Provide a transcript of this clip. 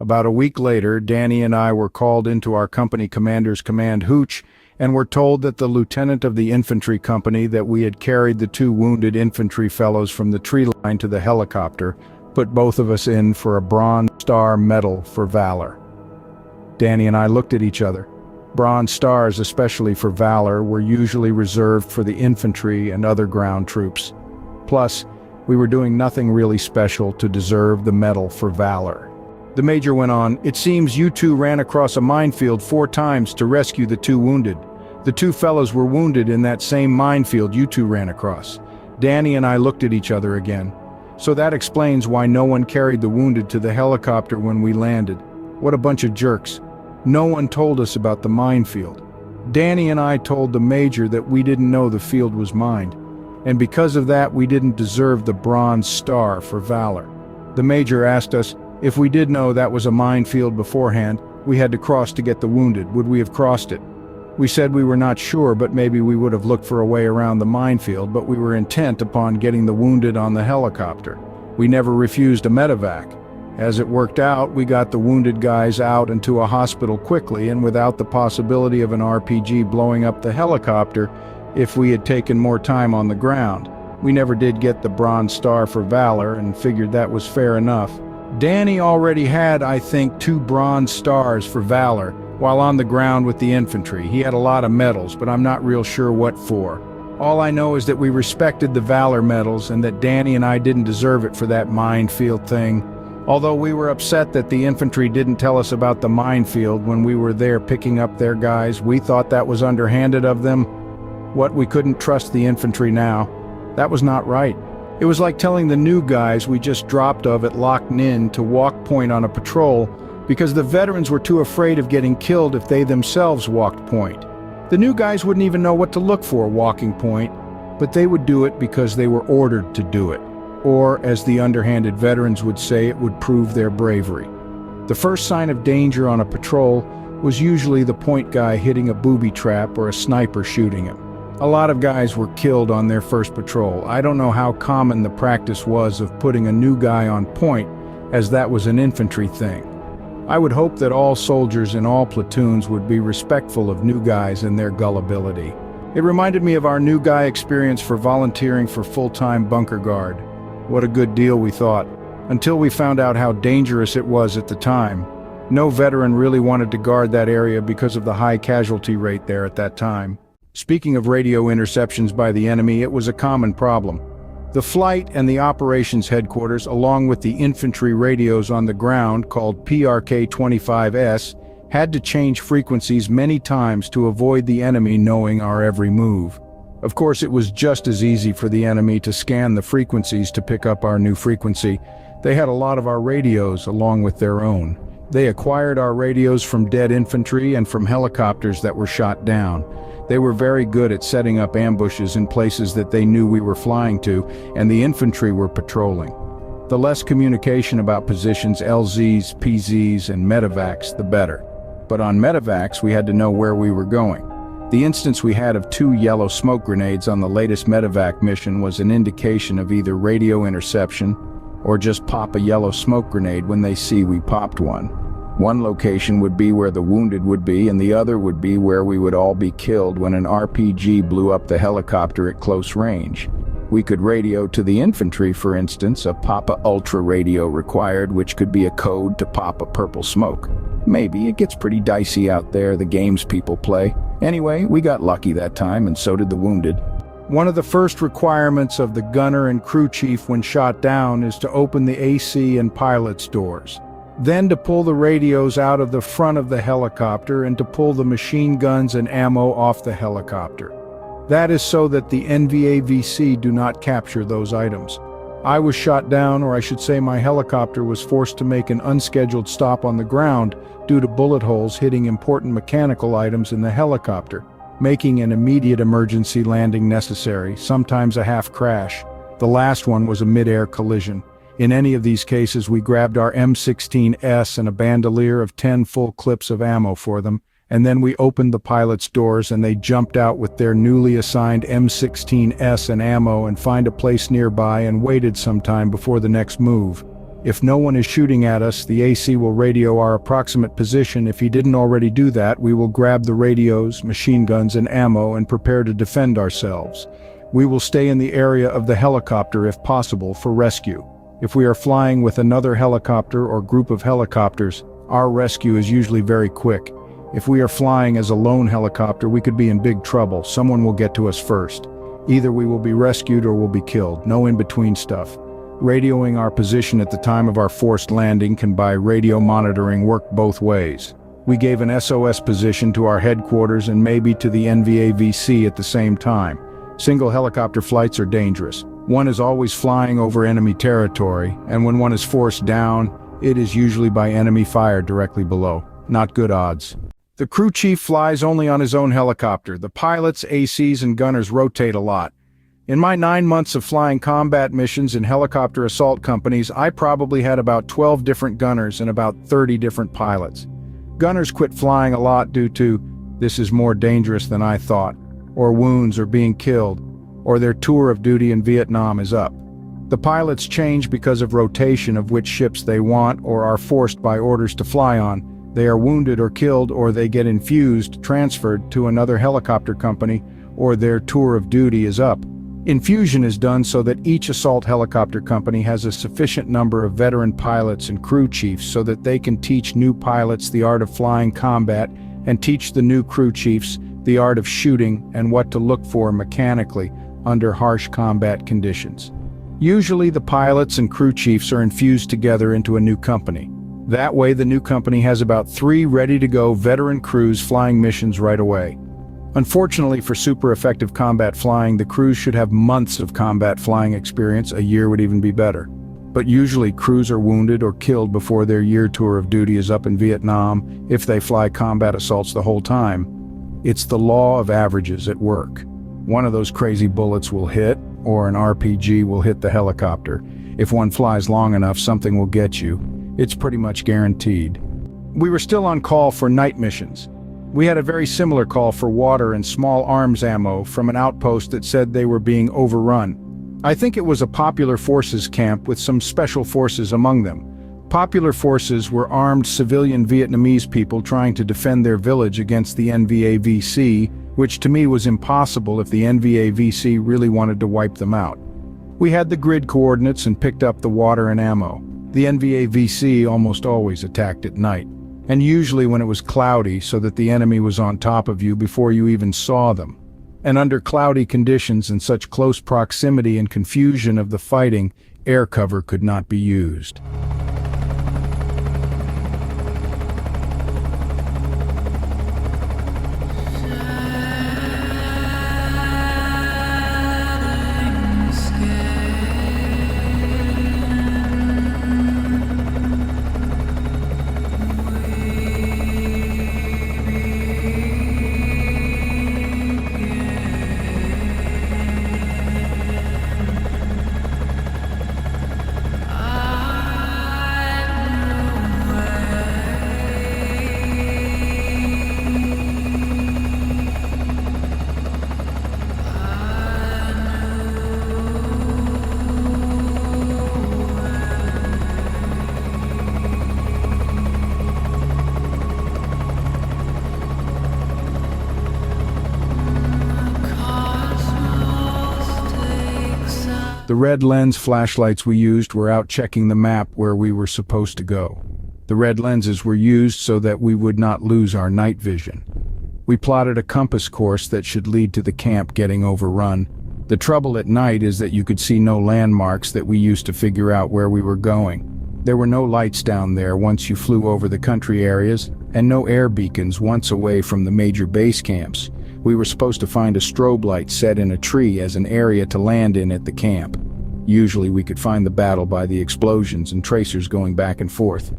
About a week later, Danny and I were called into our company commander's command hooch and were told that the lieutenant of the infantry company that we had carried the two wounded infantry fellows from the tree line to the helicopter put both of us in for a Bronze Star Medal for valor. Danny and I looked at each other. Bronze Stars, especially for valor, were usually reserved for the infantry and other ground troops. Plus, we were doing nothing really special to deserve the medal for valor. The major went on, "It seems you two ran across a minefield 4 times to rescue the two wounded. The two fellows were wounded in that same minefield you two ran across." Danny and I looked at each other again. "So that explains why no one carried the wounded to the helicopter when we landed. What a bunch of jerks. No one told us about the minefield." Danny and I told the major that we didn't know the field was mined, and because of that we didn't deserve the Bronze Star for valor. The major asked us, if we did know that was a minefield beforehand, we had to cross to get the wounded, would we have crossed it? We said we were not sure, but maybe we would have looked for a way around the minefield, but we were intent upon getting the wounded on the helicopter. We never refused a medevac. As it worked out, we got the wounded guys out and to a hospital quickly and without the possibility of an RPG blowing up the helicopter if we had taken more time on the ground. We never did get the Bronze Star for valor and figured that was fair enough. Danny already had, I think, 2 Bronze Stars for valor while on the ground with the infantry. He had a lot of medals, but I'm not real sure what for. All I know is that we respected the valor medals and that Danny and I didn't deserve it for that minefield thing. Although we were upset that the infantry didn't tell us about the minefield when we were there picking up their guys, we thought that was underhanded of them. What, we couldn't trust the infantry now? That was not right. It was like telling the new guys we just dropped off at Loch Ninh to walk point on a patrol because the veterans were too afraid of getting killed if they themselves walked point. The new guys wouldn't even know what to look for walking point, but they would do it because they were ordered to do it. Or, as the underhanded veterans would say, it would prove their bravery. The first sign of danger on a patrol was usually the point guy hitting a booby trap or a sniper shooting him. A lot of guys were killed on their first patrol. I don't know how common the practice was of putting a new guy on point, as that was an infantry thing. I would hope that all soldiers in all platoons would be respectful of new guys and their gullibility. It reminded me of our new guy experience for volunteering for full-time bunker guard. What a good deal, we thought, until we found out how dangerous it was at the time. No veteran really wanted to guard that area because of the high casualty rate there at that time. Speaking of radio interceptions by the enemy, it was a common problem. The flight and the operations headquarters, along with the infantry radios on the ground called PRK-25S, had to change frequencies many times to avoid the enemy knowing our every move. Of course, it was just as easy for the enemy to scan the frequencies to pick up our new frequency. They had a lot of our radios along with their own. They acquired our radios from dead infantry and from helicopters that were shot down. They were very good at setting up ambushes in places that they knew we were flying to, and the infantry were patrolling. The less communication about positions, LZs, PZs, and medevacs, the better. But on medevacs, we had to know where we were going. The instance we had of 2 yellow smoke grenades on the latest medevac mission was an indication of either radio interception or just pop a yellow smoke grenade when they see we popped one. One location would be where the wounded would be, and the other would be where we would all be killed when an RPG blew up the helicopter at close range. We could radio to the infantry, for instance, a Papa Ultra radio required, which could be a code to pop a purple smoke. Maybe. It gets pretty dicey out there, the games people play. Anyway, we got lucky that time, and so did the wounded. One of the first requirements of the gunner and crew chief when shot down is to open the AC and pilot's doors. Then to pull the radios out of the front of the helicopter and to pull the machine guns and ammo off the helicopter. That is so that the NVAVC do not capture those items. I was shot down, or I should say my helicopter was forced to make an unscheduled stop on the ground due to bullet holes hitting important mechanical items in the helicopter, making an immediate emergency landing necessary, sometimes a half crash. The last one was a mid-air collision. In any of these cases, we grabbed our M16S and a bandolier of 10 full clips of ammo for them, and then we opened the pilot's doors and they jumped out with their newly assigned M16S and ammo and find a place nearby and waited some time before the next move. If no one is shooting at us, the AC will radio our approximate position. If he didn't already do that, we will grab the radios, machine guns, and ammo and prepare to defend ourselves. We will stay in the area of the helicopter if possible for rescue. If we are flying with another helicopter or group of helicopters, our rescue is usually very quick. If we are flying as a lone helicopter, we could be in big trouble. Someone will get to us first. Either we will be rescued or we'll be killed. No in-between stuff. Radioing our position at the time of our forced landing can by radio monitoring work both ways. We gave an SOS position to our headquarters and maybe to the NVAVC at the same time. Single helicopter flights are dangerous. One is always flying over enemy territory, and when one is forced down, it is usually by enemy fire directly below. Not good odds. The crew chief flies only on his own helicopter. The pilots, ACs, and gunners rotate a lot. In my 9 months of flying combat missions in helicopter assault companies, I probably had about 12 different gunners and about 30 different pilots. Gunners quit flying a lot due to, "This is more dangerous than I thought," or wounds or being killed, or their tour of duty in Vietnam is up. The pilots change because of rotation of which ships they want or are forced by orders to fly on. They are wounded or killed, or they get infused, transferred to another helicopter company, or their tour of duty is up. Infusion is done so that each assault helicopter company has a sufficient number of veteran pilots and crew chiefs so that they can teach new pilots the art of flying combat and teach the new crew chiefs the art of shooting and what to look for mechanically under harsh combat conditions. Usually the pilots and crew chiefs are infused together into a new company. That way the new company has about 3 ready-to-go veteran crews flying missions right away. Unfortunately for super effective combat flying, the crews should have months of combat flying experience. A year would even be better. But usually crews are wounded or killed before their year tour of duty is up in Vietnam if they fly combat assaults the whole time. It's the law of averages at work. One of those crazy bullets will hit, or an RPG will hit the helicopter. If one flies long enough, something will get you. It's pretty much guaranteed. We were still on call for night missions. We had a very similar call for water and small arms ammo from an outpost that said they were being overrun. I think it was a Popular Forces camp with some special forces among them. Popular Forces were armed civilian Vietnamese people trying to defend their village against the NVAVC, which to me was impossible if the NVAVC really wanted to wipe them out. We had the grid coordinates and picked up the water and ammo. The NVAVC almost always attacked at night, and usually when it was cloudy so that the enemy was on top of you before you even saw them. And under cloudy conditions and such close proximity and confusion of the fighting, air cover could not be used. The red lens flashlights we used were out checking the map where we were supposed to go. The red lenses were used so that we would not lose our night vision. We plotted a compass course that should lead to the camp getting overrun. The trouble at night is that you could see no landmarks that we used to figure out where we were going. There were no lights down there once you flew over the country areas, and no air beacons once away from the major base camps. We were supposed to find a strobe light set in a tree as an area to land in at the camp. Usually we could find the battle by the explosions and tracers going back and forth.